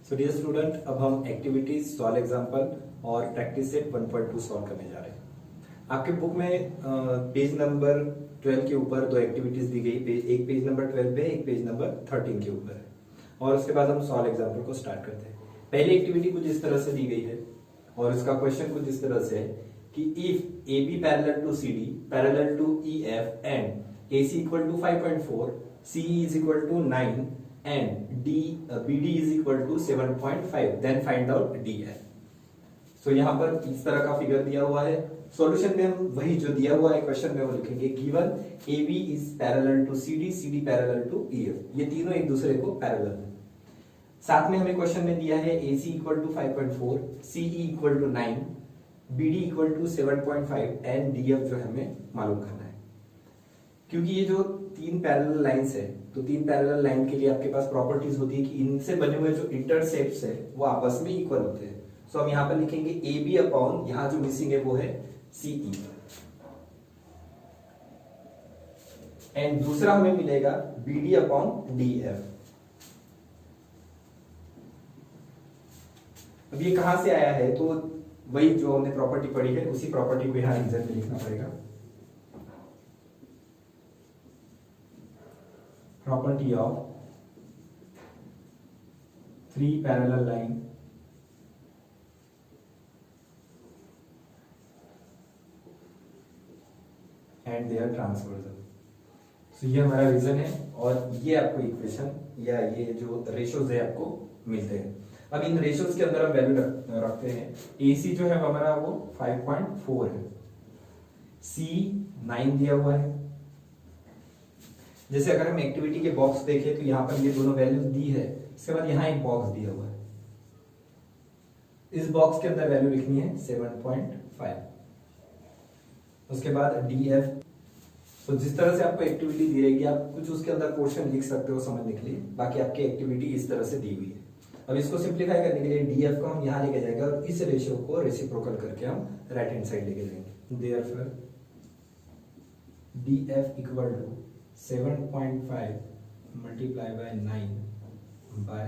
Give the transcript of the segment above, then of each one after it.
सो dear student, अब हम activities, solve example और प्रैक्टिस सेट 1.2 सॉल्व करने जा रहे हैं। आपके बुक में पेज नंबर 12 के ऊपर दो एक्टिविटीज दी गई। एक पेज नंबर 12 पे, एक पेज नंबर 13 के ऊपर है। और उसके बाद हम सॉल्व एग्जांपल को स्टार्ट करते हैं। पहली एक्टिविटी कुछ इस तरह से दी गई है और इसका क्वेश्चन कुछ इस तरह से है कि if A B parallel to C D, parallel to E F and A C equal to 5.4, C is equal to 9 and BD is equal to 7.5, then find out DF। So यहाँ पर इस तरह का फिगर दिया हुआ है। Solution में हम वही जो दिया हुआ है क्वेश्चन में वो लिखेंगे। Given AB is parallel to CD, CD parallel to EF, ये तीनों एक दूसरे को पैरेलल है। साथ में हमें क्वेश्चन में दिया है AC equal to 5.4, CE equal to 9, BD equal to 7.5 and DF जो हमें मालूम करना है। क्योंकि ये जो तीन पैरेलल लाइंस है, तो तीन पैरेलल लाइन के लिए आपके पास प्रॉपर्टीज होती है कि इनसे बने हुए जो इंटरसेप्ट्स है वो आपस में इक्वल होते हैं। सो हम यहां पर लिखेंगे ए बी अपॉन, यहां जो मिसिंग है वो है सीई, एंड दूसरा हमें मिलेगा B D upon D F. अब ये कहां से आया है, तो वही जो हमने प्रॉपर्टी पढ़ी है उसी प्रॉपर्टी को यहां रीजन में लिखना पड़ेगा। Property of three parallel line and their transversal। So ये हमारा रीजन है और ये आपको इक्वेशन या ये जो रेशोज है आपको मिलते हैं। अब इन रेशोज के अंदर हम वैल्यू रखते हैं। AC जो है हमारा वो 5.4 है, C 9 दिया हुआ है। जैसे अगर हम एक्टिविटी के बॉक्स देखें तो यहाँ पर ये दोनों वैल्यूज दी है, इसके बाद यहाँ एक बॉक्स दिया हुआ है। इस बॉक्स के अंदर वैल्यू लिखनी है 7.5। उसके बाद DF। तो जिस तरह से आपको एक्टिविटी दी रहेगी आप कुछ उसके अंदर क्वेश्चन लिख सकते हो समझने के लिए। बाकी आपकी एक्टिविटी इस तरह से दी हुई है। अब इसको सिंप्लीफाई करने के लिए DF को हम यहाँ लेके जाएंगे और इस रेशियो को रेसिप्रोकल करके हम राइट हैंड साइड लेके जाएंगे। Therefore DF equal to 7.5 multiplied by 9 by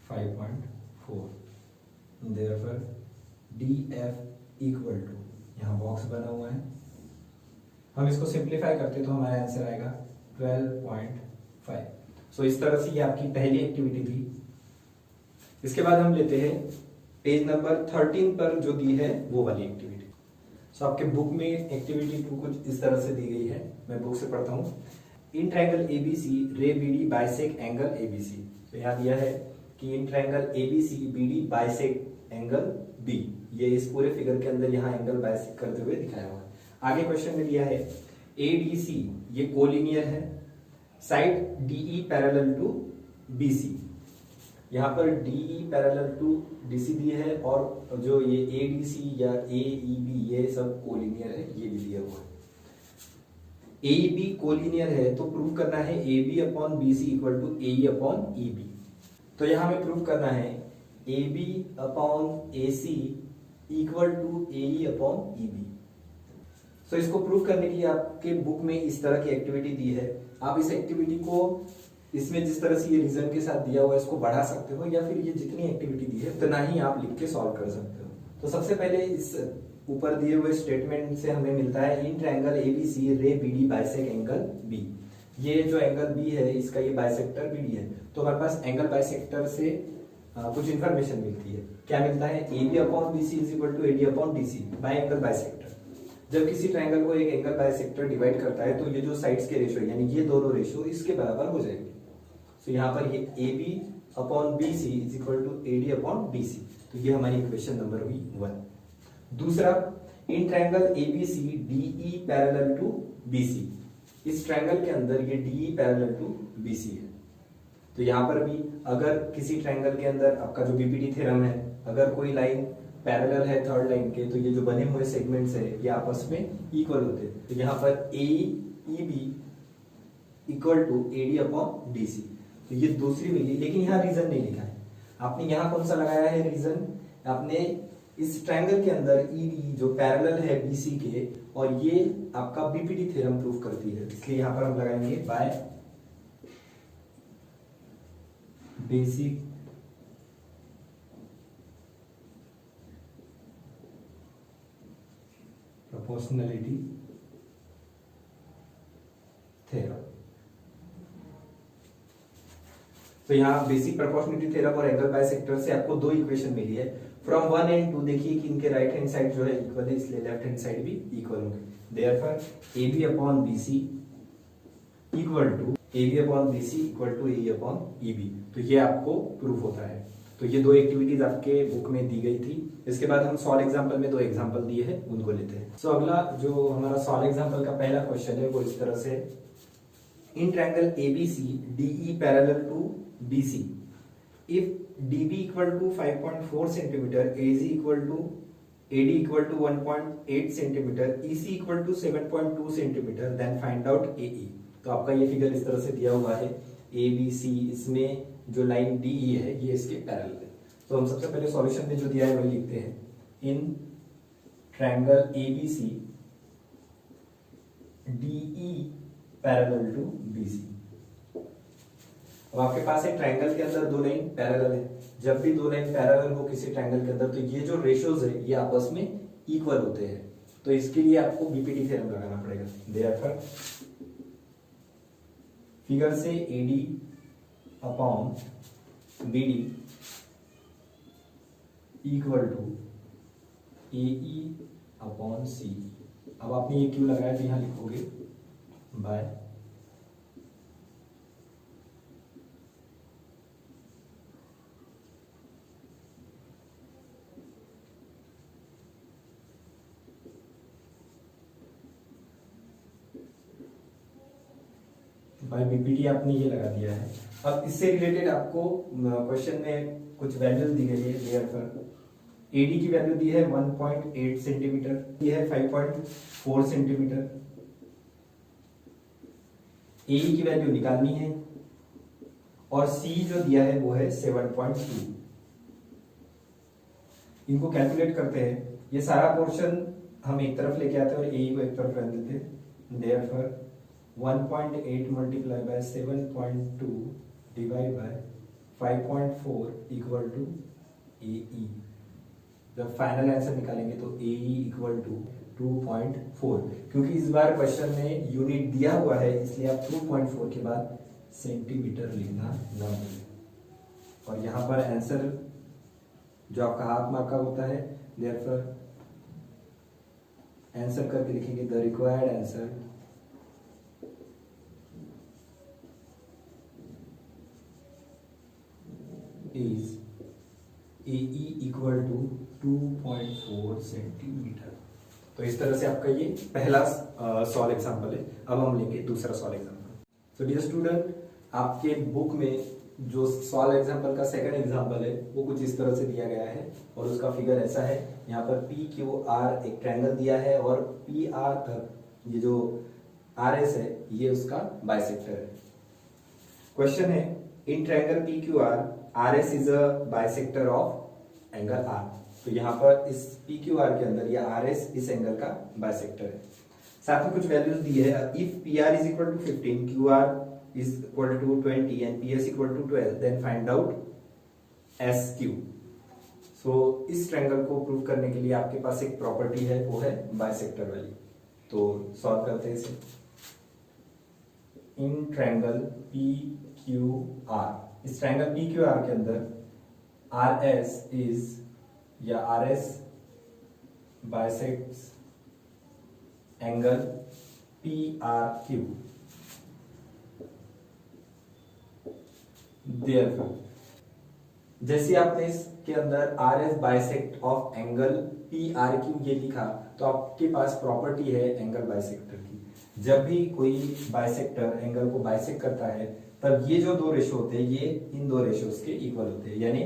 5.4। Therefore DF equal to, यहाँ बॉक्स बना हुआ है, हम इसको सिंप्लीफाई करते तो हमारा आंसर आएगा 12.5। सो इस तरह से ये आपकी पहली एक्टिविटी थी। इसके बाद हम लेते हैं पेज नंबर 13 पर जो दी है वो वाली एक्टिविटी। सो आपके बुक में एक्टिविटी 2 कुछ इस तरह से दी गई है, मैं बुक से पढ़ता हूँ। In triangle ABC ray BD bisect angle ABC. तो यहाँ दिया है कि in triangle ABC BD bisect angle B. ये इस पूरे फिगर के अंदर यहाँ एंगल बाइसेक करते हुए दिखाया हुआ है। आगे क्वेश्चन में दिया है एडीसी, ये कोलिनियर है, side DE parallel to BC. यहाँ पर DE पैरेलल टू DC दी है और जो ये ADC या AEB ये सब कोलिनियर है, ये भी दिया हुआ है। AEB कोलिनियर है तो प्रूव करना है AB upon BC equal to AE upon EB। तो यहाँ हमें प्रूव करना है AB upon AC equal to AE upon EB। तो इसको प्रूव करने के लिए आपके बुक में इस तरह की एक्टिविटी दी है। आप इस एक्टिविटी को इसमें जिस तरह से ये रीजन के साथ दिया हुआ है इसको बढ़ा सकते हो, या फिर ये जितनी एक्टिविटी दी है उतना ही आप लिख के सॉल्व कर सकते हो। तो सबसे पहले इस ऊपर दिए हुए स्टेटमेंट से हमें मिलता है इन triangle ABC ray BD bisect angle B. ये जो एंगल बी है इसका ये बाइसेक्टर बीडी है। तो हमारे पास एंगल बाइसेक्टर से कुछ इंफॉर्मेशन मिलती है। क्या मिलता है? AB upon BC is equal to AD upon DC by angle bisector. जब किसी ट्रायंगल को एक एंगल बाइसेक्टर डिवाइड करता है तो ये जो साइड्स के रेशियो यानी ये दोनों रेशियो इसके बराबर हो जाएंगे। तो यहाँ पर ये AB upon BC is equal to AD upon DC। तो ये हमारी इक्वेशन नंबर हुई 1। दूसरा, in triangle ABC DE parallel to BC। इस ट्रायंगल के अंदर ये DE पैरेलल टू BC है। तो यहाँ पर भी अगर किसी ट्रायंगल के अंदर आपका जो BPT थ्योरम है, अगर कोई लाइन पैरेलल है थर्ड लाइन के तो ये जो बने हुए सेगमेंट्स है ये आपस में इक्वल होते हैं। तो यहाँ पर AEB equal to AD upon DC। तो ये दूसरी मिली, लेकिन यहाँ रीजन नहीं लिखा है। आपने यहाँ कौन सा लगाया है रीजन? आपने इस ट्रायंगल के अंदर ED जो पैरेलल है BC के, और ये आपका BPT थ्योरम प्रूफ करती है, इसलिए यहाँ पर हम लगाएंगे बाय बेसिक प्रोपोर्शनलिटी थ्योरम। तो यहाँ बेसिक प्रोपोर्शनलिटी थ्योरम और एंगल बाइसेक्टर से आपको दो इक्वेशन मिली है। फ्रॉम 1 and 2 देखिए कि इनके राइट हैंड साइड जो है इक्वल है, इसलिए लेफ्ट हैंड साइड भी इक्वल होंगे। Therefore AB upon BC equal to AB upon BC equal to AE upon EB। तो ये आपको प्रूफ होता है। तो ये दो एक्टिविटीज आपके बुक में दी गई थी। इसके बाद हम सॉल्व एग्जांपल में दो एग्जांपल दिए हैं, उनको लेते हैं। सो अगला जो हमारा सॉल्व एग्जांपल का पहला क्वेश्चन है वो इस तरह से, in triangle ABC DE parallel to BC if DB equal to 5.4 centimeter, AC equal to AD equal to 1.8 centimeter, EC equal to 7.2 centimeter, then find out AE। तो आपका ये फिगर इस तरह से दिया हुआ है ABC, इसमें जो लाइन DE है ये इसके पैरेलल है। तो हम सबसे पहले सॉल्यूशन में जो दिया है वही लिखते हैं, in triangle ABC DE parallel to BC। अब आपके पास एक ट्रायंगल के अंदर दो लाइन पैरेलल है। जब भी दो लाइन पैरेलल हो किसी ट्रायंगल के अंदर तो ये जो रेशियोज है ये आपस में इक्वल होते हैं। तो इसके लिए आपको बीपीटी थ्योरम लगाना पड़ेगा। देयरफॉर फिगर से AD upon BD equal to AE upon C। अब आपने ये क्यों लगाया तो यहां लिखोगे बाय बीपीटी आपने ये लगा दिया है। अब इससे रिलेटेड आपको क्वेश्चन में कुछ वैल्यूज दी गई है। देयरफॉर AD की वैल्यू दी है 1.8 सेंटीमीटर, ये है 5.4 सेंटीमीटर। AE की वैल्यू निकालनी है और C जो दिया है वो है 7.2। इनको कैलकुलेट करते हैं। ये सारा पोर्शन हम एक तरफ लेके आते हैं और AE को एक तरफ रख देते हैं। Therefore 1.8 multiply by 7.2 divide by 5.4 equal to AE। जब फाइनल आंसर निकालेंगे तो AE इक्वल टू 2.4। क्योंकि इस बार क्वेश्चन में यूनिट दिया हुआ है इसलिए आप 2.4 के बाद सेंटीमीटर लिखना ना भूलें। और यहाँ पर आंसर जो आपका हाफ मार्क का होता है, देयरफॉर आंसर करके लिखेंगे the required answer is AE equal to 2.4 centimetre. तो इस तरह से आपका ये पहला सॉल्व एग्जांपल है। अब हम लेंगे दूसरा solve example. So dear student, आपके बुक में जो सॉल्व एग्जांपल का सेकंड एग्जांपल है वो कुछ इस तरह से दिया गया है और उसका फिगर ऐसा है। यहाँ पर PQR एक ट्रायंगल दिया है और PR ये जो RS है ये उसका बाइसेक्टर है। क्वेश्चन है, in triangle PQR RS is a bisector of angle R। तो यहाँ पर इस PQR के अंदर ये RS इस एंगल का बाइसेक्टर है। साथ में कुछ वैल्यूज दी है। If PR is equal to 15, QR is equal to 20 and PS equal to 12, then find out SQ। So इस ट्रायंगल को प्रूव करने के लिए आपके पास एक प्रॉपर्टी है, वो है बाइसेक्टर वाली। तो सॉल्व करते हैं इसे। इन ट्रायंगल PQR, इस ट्रायंगल PQR के अंदर RS इज या RS bisects angle PRQ। Therefore जैसे आपने इसके अंदर RS bisect of angle PRQ ये लिखा तो आपके पास प्रॉपर्टी है एंगल बाइसेक्टर की। जब भी कोई बाइसेक्टर एंगल को बाइसेक्ट करता है तब ये जो दो रेशो होते हैं ये इन दो रेशोज के इक्वल होते हैं। यानी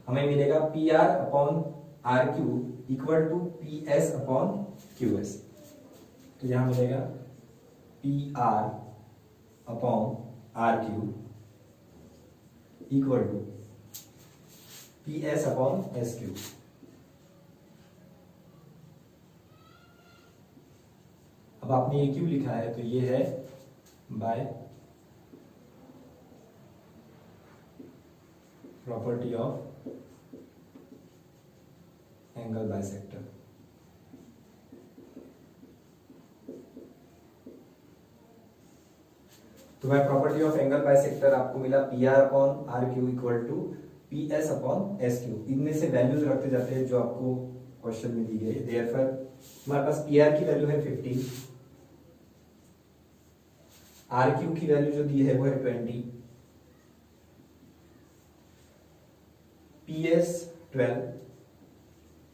हमें मिलेगा PR upon RQ equal to PS upon QS। तो यहां मिलेगा PR upon RQ equal to PS upon SQ। अब आपने ये क्यों लिखा है तो ये है by property of angle bisector. तो by property of angle bisector आपको मिला P R upon R Q equal to P S upon S Q. इनमें से वैल्यूज रखते जाते हैं जो आपको क्वेश्चन में दी गई है। देयरफॉर हमारे पास पी आर की वैल्यू है 15, आर क्यू की वैल्यू जो दी है वो है 20, पी एस 12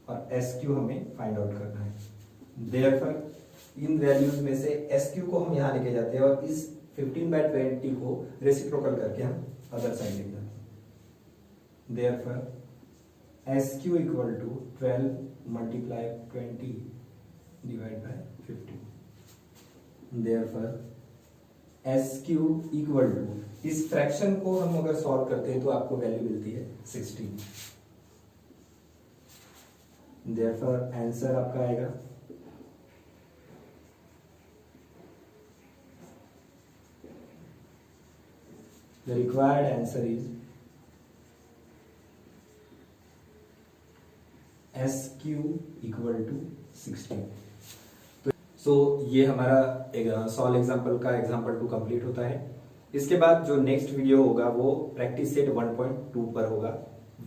और एस क्यू हमें फाइंड आउट करना है। देयरफॉर इन वैल्यूज में से एस क्यू को हम यहां लेके जाते हैं और इस 15/20 को रेसिप्रोकल करके हम अदर साइड लेके जाते हैं। Therefore S Q equal to 12 multiply 20 divide by 15। Therefore S Q equal to, इस फ्रैक्शन को हम अगर सॉल्व करते हैं तो आपको वैल्यू मिलती है 16। देयरफॉर आंसर आपका आएगा the required answer is SQ equal to 16। तो ये हमारा सॉल्व एग्जांपल का एग्जांपल 2 कंप्लीट होता है। इसके बाद जो नेक्स्ट वीडियो होगा वो प्रैक्टिस सेट 1.2 पर होगा।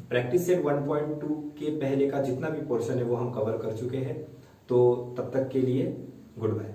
प्रैक्टिस सेट 1.2 के पहले का जितना भी पोर्शन है वो हम कवर कर चुके हैं। तो तब तक के लिए गुड बाय।